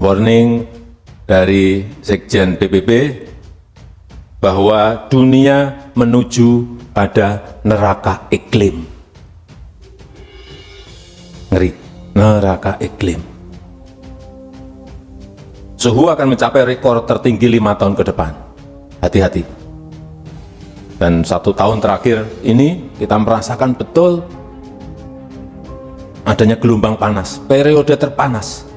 warning dari Sekjen PBB bahwa dunia menuju pada neraka iklim. Ngeri, neraka iklim. Suhu akan mencapai rekor tertinggi 5 tahun ke depan. Hati-hati. Dan 1 tahun terakhir ini kita merasakan betul adanya gelombang panas, periode terpanas.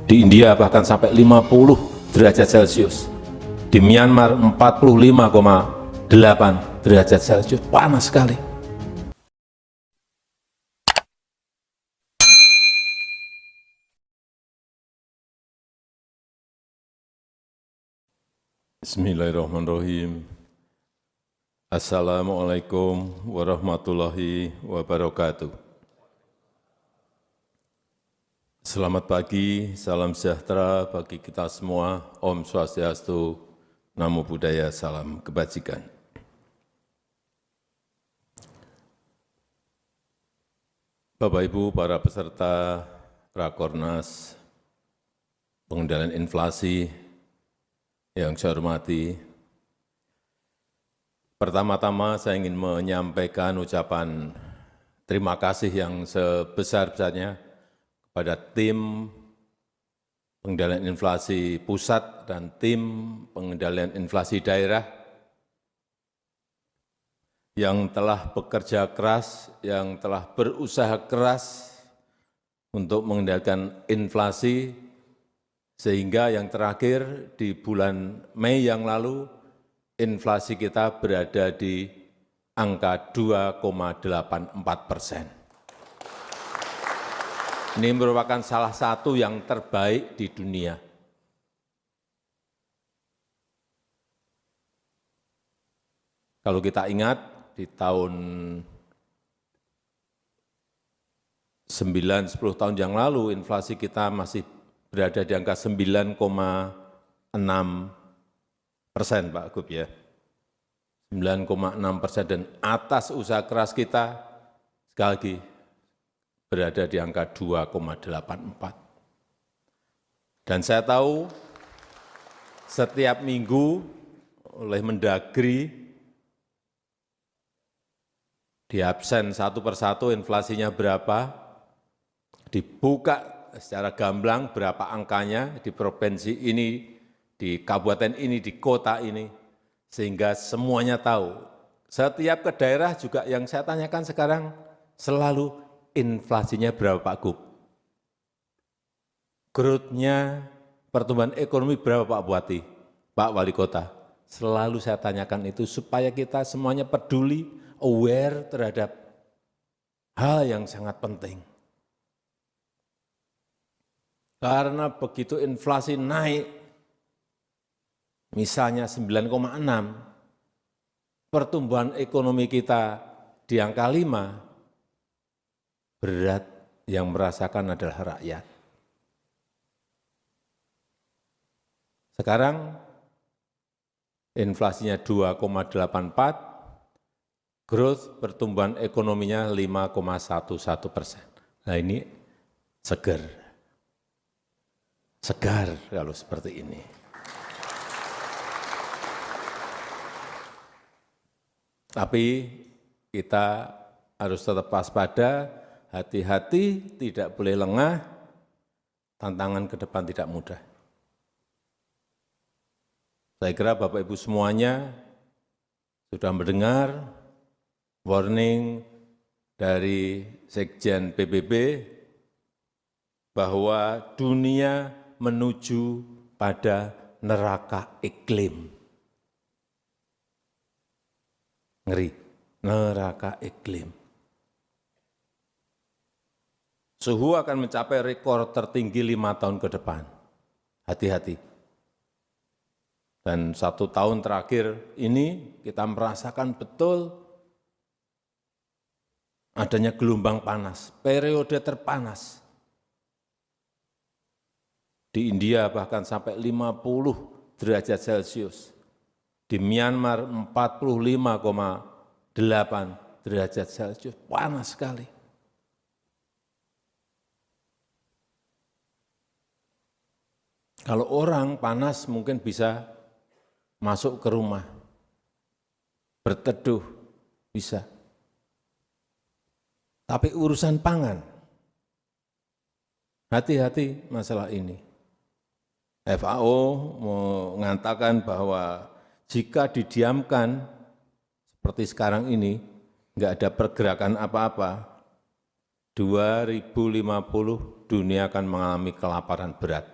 Di India bahkan sampai 50 derajat Celcius. Di Myanmar 45,8 derajat Celcius. Panas sekali. Bismillahirrahmanirrahim. Assalamualaikum warahmatullahi wabarakatuh. Selamat pagi, salam sejahtera bagi kita semua. Om Swastiastu, Namo Buddhaya, salam kebajikan. Bapak Ibu, para peserta Rakornas Pengendalian Inflasi yang saya hormati, pertama-tama saya ingin menyampaikan ucapan terima kasih yang sebesar-besarnya kepada tim pengendalian inflasi pusat dan tim pengendalian inflasi daerah yang telah bekerja keras, yang telah berusaha keras untuk mengendalikan inflasi, sehingga yang terakhir di bulan Mei yang lalu, inflasi kita berada di angka 2,84%. Ini merupakan salah satu yang terbaik di dunia. Kalau kita ingat, di tahun 9-10 tahun yang lalu, inflasi kita masih berada di angka 9,6%, Pak Gub ya. 9,6%, dan atas usaha keras kita, sekali lagi, berada di angka 2,84. Dan saya tahu setiap minggu oleh Mendagri di absen satu persatu inflasinya berapa, dibuka secara gamblang berapa angkanya di provinsi ini, di kabupaten ini, di kota ini, sehingga semuanya tahu. Setiap ke daerah juga yang saya tanyakan sekarang selalu inflasinya berapa Pak Gub? Growth-nya, pertumbuhan ekonomi berapa Pak Bupati, Pak Wali Kota? Selalu saya tanyakan itu supaya kita semuanya peduli, aware terhadap hal yang sangat penting. Karena begitu inflasi naik, misalnya 9,6, pertumbuhan ekonomi kita di angka 5, berat yang merasakan adalah rakyat. Sekarang inflasinya 2,84, growth pertumbuhan ekonominya 5,11%. Nah ini segar kalau seperti ini. Tapi kita harus tetap waspada, hati-hati, tidak boleh lengah, tantangan ke depan tidak mudah. Saya kira Bapak Ibu semuanya sudah mendengar warning dari Sekjen PBB bahwa dunia menuju pada neraka iklim. Ngeri, neraka iklim. Suhu akan mencapai rekor tertinggi 5 tahun ke depan. Hati-hati. Dan 1 tahun terakhir ini kita merasakan betul adanya gelombang panas, periode terpanas. Di India bahkan sampai 50 derajat Celcius. Di Myanmar 45,8 derajat Celcius. Panas sekali. Kalau orang panas mungkin bisa masuk ke rumah, berteduh, bisa. Tapi urusan pangan, hati-hati masalah ini. FAO mengatakan bahwa jika didiamkan seperti sekarang ini, nggak ada pergerakan apa-apa, 2050 dunia akan mengalami kelaparan berat.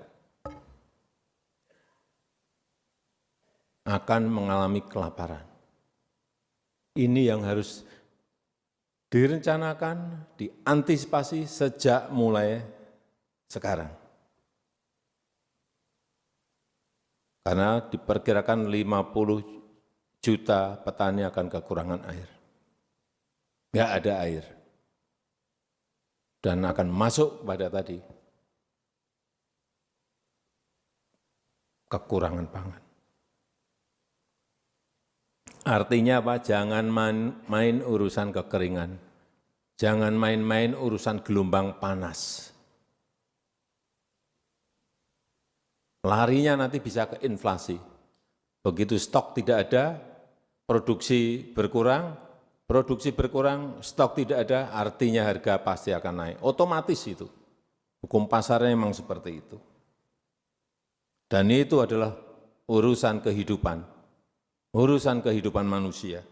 Akan mengalami kelaparan. Ini yang harus direncanakan, diantisipasi sejak mulai sekarang. Karena diperkirakan 50 juta petani akan kekurangan air. Nggak ada air. Dan akan masuk pada tadi kekurangan pangan. Artinya apa? Jangan main urusan kekeringan. Jangan main-main urusan gelombang panas. Larinya nanti bisa ke inflasi. Begitu stok tidak ada, produksi berkurang, stok tidak ada, artinya harga pasti akan naik. Otomatis itu. Hukum pasarnya memang seperti itu. Dan itu adalah urusan kehidupan manusia.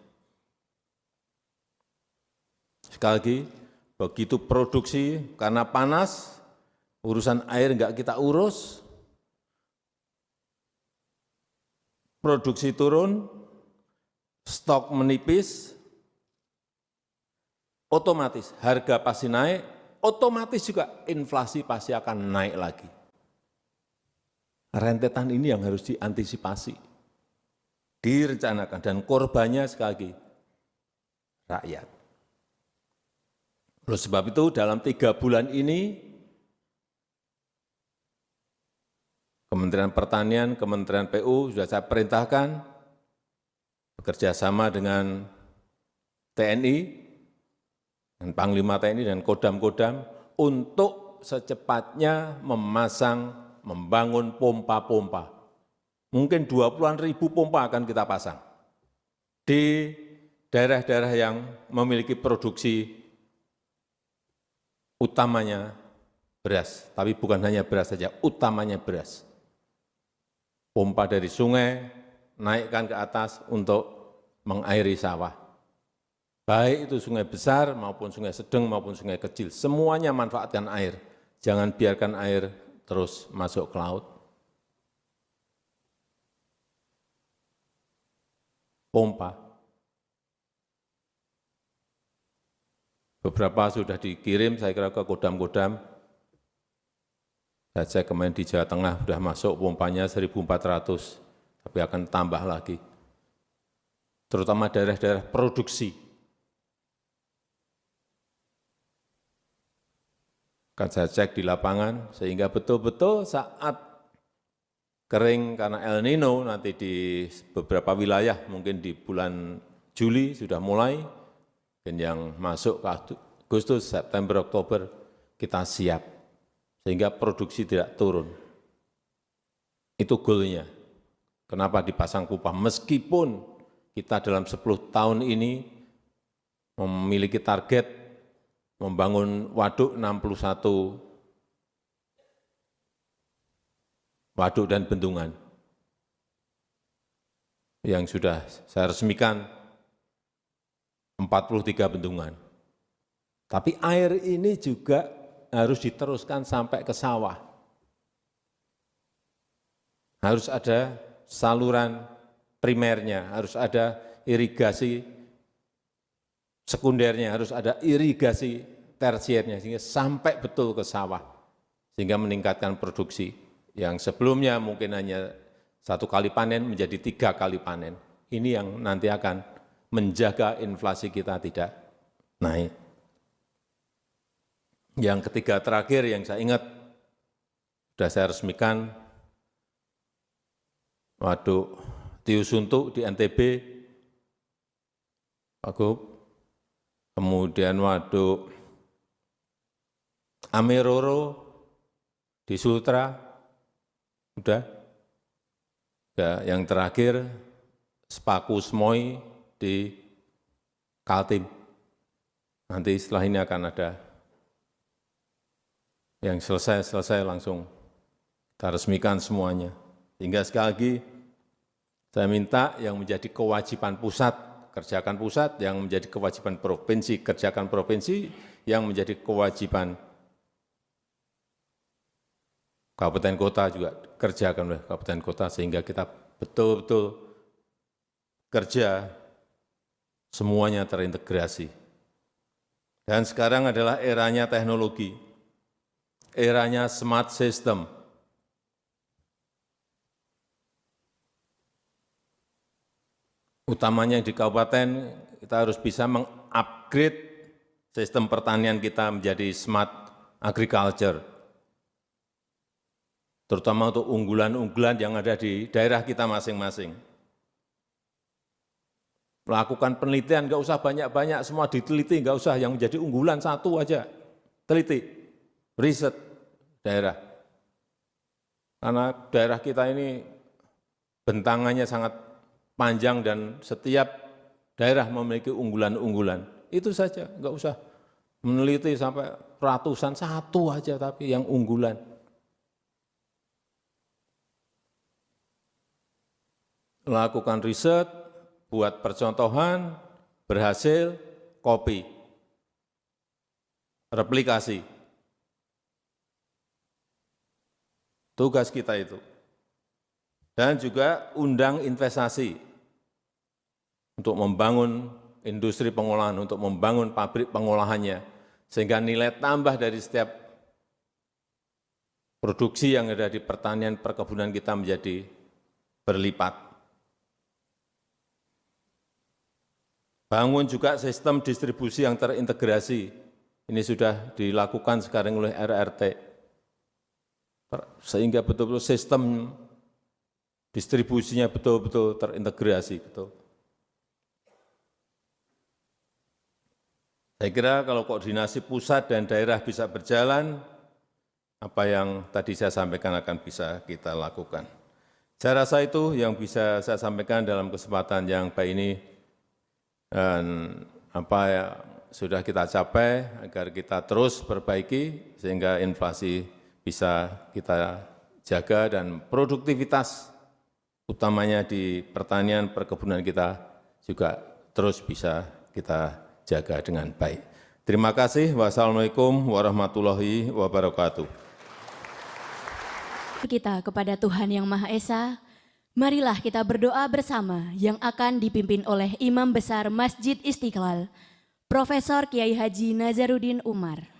Sekali lagi, begitu produksi karena panas, urusan air enggak kita urus, produksi turun, stok menipis, otomatis harga pasti naik, otomatis juga inflasi pasti akan naik lagi. Rentetan ini yang harus diantisipasi, direncanakan, dan korbannya sekali lagi rakyat. Oleh sebab itu dalam 3 bulan ini, Kementerian Pertanian, Kementerian PU sudah saya perintahkan bekerja sama dengan TNI, dan Panglima TNI dan Kodam-Kodam untuk secepatnya membangun pompa-pompa. Mungkin 20-an ribu pompa akan kita pasang di daerah-daerah yang memiliki produksi utamanya beras, tapi bukan hanya beras saja, utamanya beras. Pompa dari sungai, naikkan ke atas untuk mengairi sawah. Baik itu sungai besar maupun sungai sedang maupun sungai kecil, semuanya manfaatkan air. Jangan biarkan air terus masuk ke laut. Pompa. Beberapa sudah dikirim, saya kira ke Kodam-Kodam. Saya kemarin di Jawa Tengah sudah masuk pompanya 1.400, tapi akan tambah lagi. Terutama daerah-daerah produksi. Akan saya cek di lapangan, sehingga betul-betul saat kering karena El Nino, nanti di beberapa wilayah, mungkin di bulan Juli sudah mulai, dan yang masuk ke Agustus, September, Oktober, kita siap. Sehingga produksi tidak turun. Itu goalnya. Kenapa dipasang pipa? Meskipun kita dalam 10 tahun ini memiliki target membangun waduk 61 waduk dan bendungan. Yang sudah saya resmikan 43 bendungan. Tapi air ini juga harus diteruskan sampai ke sawah. Harus ada saluran primernya, harus ada irigasi sekundernya, harus ada irigasi tersiernya, sehingga sampai betul ke sawah, sehingga meningkatkan produksi. Yang sebelumnya mungkin hanya 1 kali panen menjadi 3 kali panen. Ini yang nanti akan menjaga inflasi kita tidak naik. Yang ketiga terakhir yang saya ingat, sudah saya resmikan waduk Tiusuntuk di NTB, Wagub, kemudian waduk Ameroro di Sultra, Udah? Ya, yang terakhir Sepaku Semoy di Kaltim. Nanti setelah ini akan ada yang selesai langsung kita resmikan semuanya. Sehingga sekali lagi saya minta yang menjadi kewajiban pusat, kerjakan pusat, yang menjadi kewajiban provinsi, kerjakan provinsi, yang menjadi kewajiban kabupaten kota juga kerjakan oleh kabupaten kota, sehingga kita betul-betul kerja semuanya terintegrasi. Dan sekarang adalah eranya teknologi, eranya smart system. Utamanya di kabupaten, kita harus bisa mengupgrade sistem pertanian kita menjadi smart agriculture, terutama untuk unggulan-unggulan yang ada di daerah kita masing-masing. Melakukan penelitian, nggak usah banyak-banyak, semua diteliti, nggak usah yang menjadi unggulan satu aja, teliti, riset daerah. Karena daerah kita ini bentangannya sangat panjang dan setiap daerah memiliki unggulan-unggulan. Itu saja, nggak usah meneliti sampai ratusan, satu aja tapi yang unggulan. Lakukan riset, buat percontohan, berhasil, copy, replikasi. Tugas kita itu. Dan juga undang investasi untuk membangun industri pengolahan, untuk membangun pabrik pengolahannya, sehingga nilai tambah dari setiap produksi yang ada di pertanian perkebunan kita menjadi berlipat. Bangun juga sistem distribusi yang terintegrasi. Ini sudah dilakukan sekarang oleh RRT. Sehingga betul-betul sistem distribusinya betul-betul terintegrasi. Betul. Saya kira kalau koordinasi pusat dan daerah bisa berjalan, apa yang tadi saya sampaikan akan bisa kita lakukan. Saya rasa itu yang bisa saya sampaikan dalam kesempatan yang baik ini. Dan apa yang sudah kita capai agar kita terus perbaiki sehingga inflasi bisa kita jaga dan produktivitas utamanya di pertanian perkebunan kita juga terus bisa kita jaga dengan baik. Terima kasih. Wassalamualaikum warahmatullahi wabarakatuh. Kita kepada Tuhan Yang Maha Esa, marilah kita berdoa bersama yang akan dipimpin oleh Imam Besar Masjid Istiqlal, Profesor Kiai Haji Nazaruddin Umar.